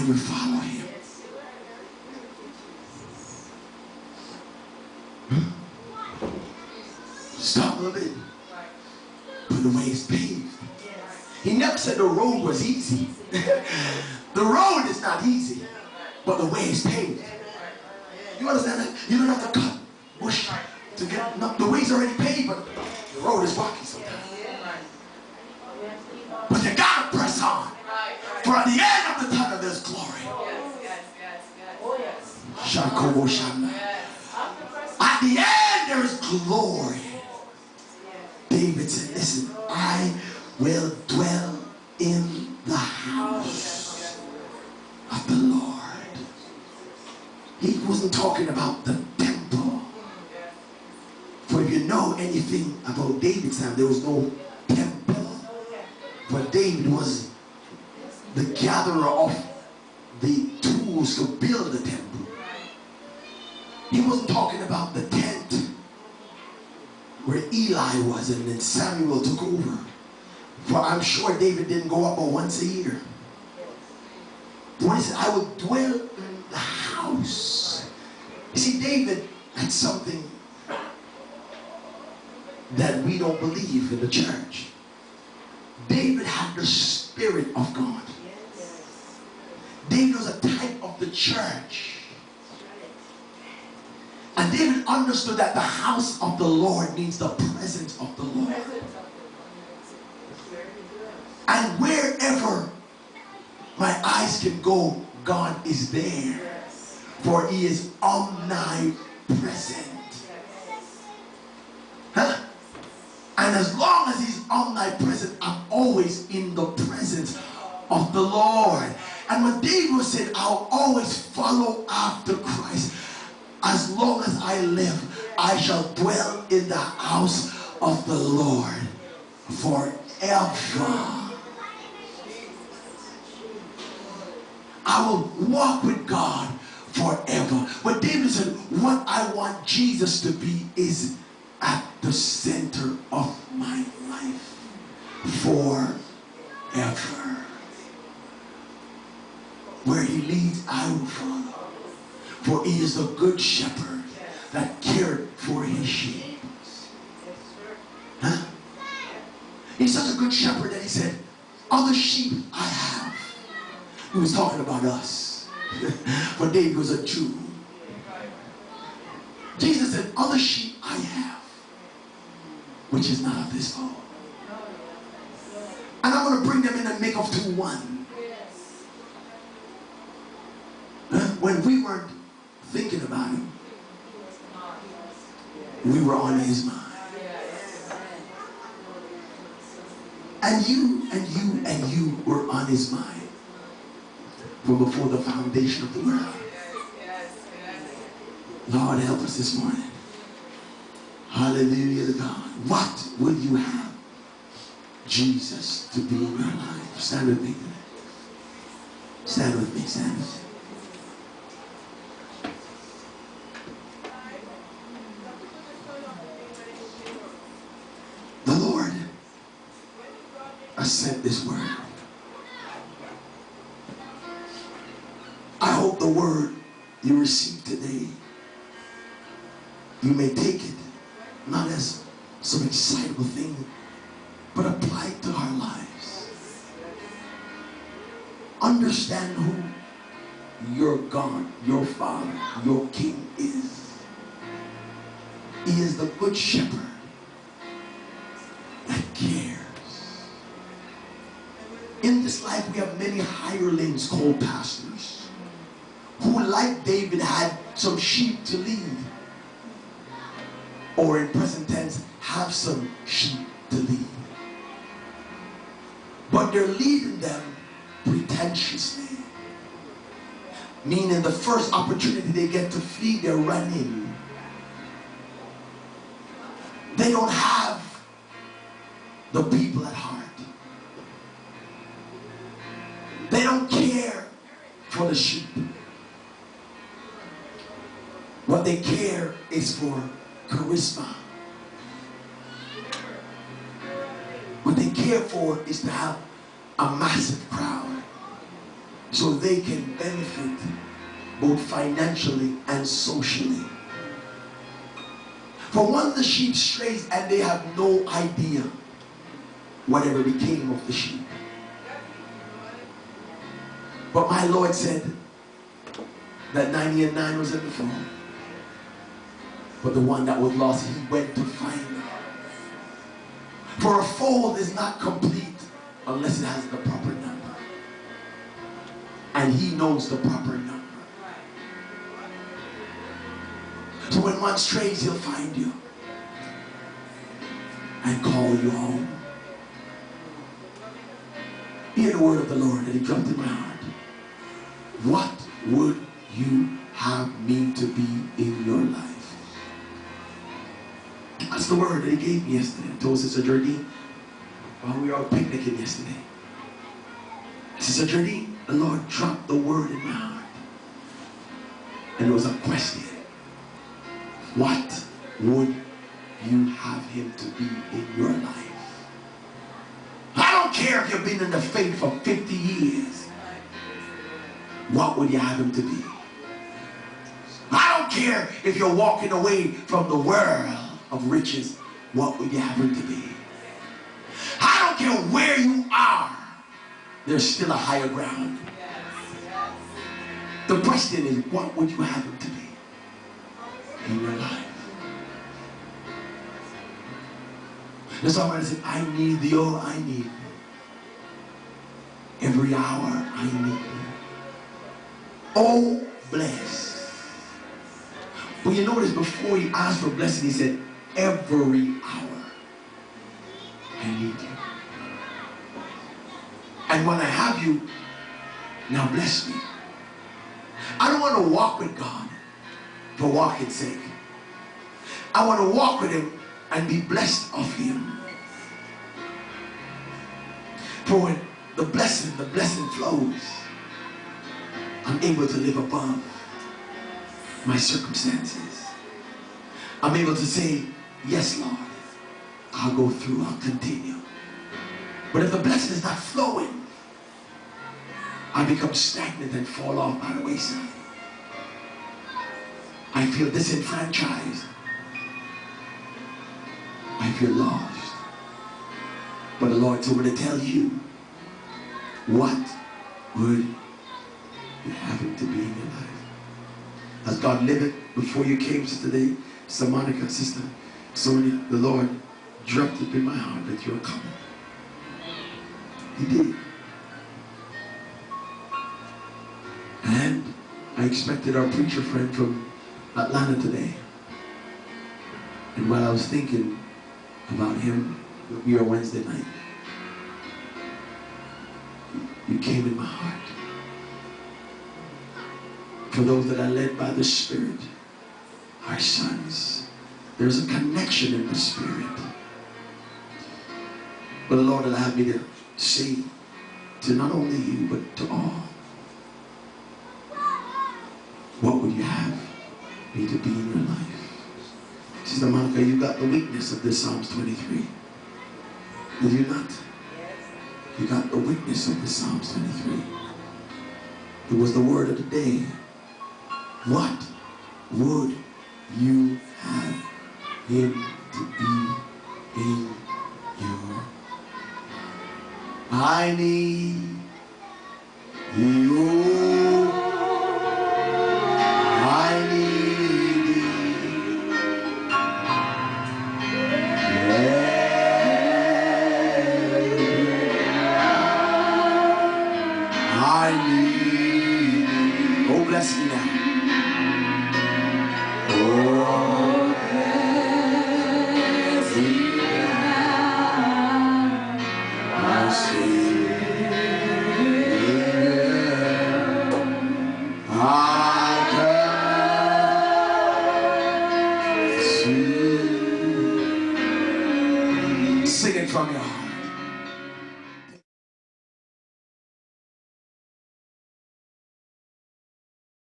when you follow him. Stop living. But the way is paved. He never said the road was easy. The road is not easy, but the way is paved. You understand that? You don't have to cut bush to get. No, the way's already paved, but the road is rocky sometimes. But you gotta press on. For at the end of the tunnel, there's glory. At the end, there is glory. David said, listen, I will dwell in the house of the Lord. He wasn't talking about the temple. For if you know anything about David's time, there was no temple. But David was the gatherer of the tools to build the temple. He wasn't talking about the tent where Eli was and then Samuel took over. For I'm sure David didn't go up once a year. When he said, I will dwell in the house. You see, David had something that we don't believe in the church. David had the Spirit of God. David was a type of the church. And David understood that the house of the Lord means the presence of the Lord. And wherever my eyes can go, God is there. For he is omnipresent. Huh? And as long as he's omnipresent, I'm always in the presence of the Lord. And when David said, I'll always follow after Christ, as long as I live, I shall dwell in the house of the Lord forever. I will walk with God forever. But David said, what I want Jesus to be is at the center of my life forever. Where he leads, I will follow. For he is the good shepherd that cared for his sheep. Huh? He's such a good shepherd that he said, other sheep I have. He was talking about us. For David was a Jew. Jesus said, other sheep I have, which is not of this fold. And I'm going to bring them in and make of two one. When we weren't thinking about him, we were on his mind. And you were on his mind from before the foundation of the world. Lord, help us this morning. Hallelujah to God. What will you have Jesus to be in your life? Stand with me today. Stand with me, stand with me. The Lord has sent this word. I hope the word you receive today, you may take it not as some excitable thing, but apply it to our lives. Understand who your God, your Father, your King is. He is the good shepherd that cares. In this life we have many hirelings called pastors who, like David, had some sheep to lead, or in present tense, have some sheep to lead. But they're leading them pretentiously. Meaning the first opportunity they get to feed, they're running. They don't have the people at heart. They don't care for the sheep. What they care is for charisma. What they care for is to have a massive crowd so they can benefit both financially and socially. For once the sheep strays and they have no idea whatever became of the sheep. But my Lord said that 99 was in the fold. But the one that was lost, he went to find it. For a fold is not complete unless it has the proper number. And he knows the proper number. So when one strays, he'll find you and call you home. Hear the word of the Lord that he dropped in my heart. What would you have me to be in your life? That's the word that he gave me yesterday. I told Sister Jardine while we were out picnicking yesterday. Sister Jardine, the Lord dropped the word in my heart. And it was a question. What would you have him to be in your life? I don't care if you've been in the faith for 50 years. What would you have him to be? I don't care if you're walking away from the world of riches. What would you have him to be? I don't care where you are. There's still a higher ground. The question is, what would you have him to be in your life? The songwriter said, I need thee, oh, I need thee. Every hour I need thee. Oh, bless. But you notice before he asked for blessing, he said, every hour I need you. And when I have you, now bless me. I don't want to walk with God for walking's sake. I want to walk with him and be blessed of him. For when the blessing flows, I'm able to live above my circumstances. I'm able to say, yes, Lord, I'll go through, I'll continue. But if the blessing is not flowing, I become stagnant and fall off by the wayside. I feel disenfranchised. I feel lost. But the Lord told me to tell you, what would you have him to be in your life? Has God lived before you came today? Sister Monica, Sister Sonia, the Lord dropped it in my heart that you're coming. He did. And I expected our preacher friend from Atlanta today. And while I was thinking about him, it'll be our Wednesday night, you came in my heart. For those that are led by the Spirit, our sons, there's a connection in the Spirit. But the Lord allowed me to say to not only you, but to all, what would you have me to be in your life? Sister Monica, you got the weakness of this Psalms 23. Did you not? You got the weakness of the Psalms 23. It was the word of the day. What would you have him to be in your life? I need you. I need thee. I need thee. Oh, bless me now. Oh, bless me now. My Savior. Sing it from your heart.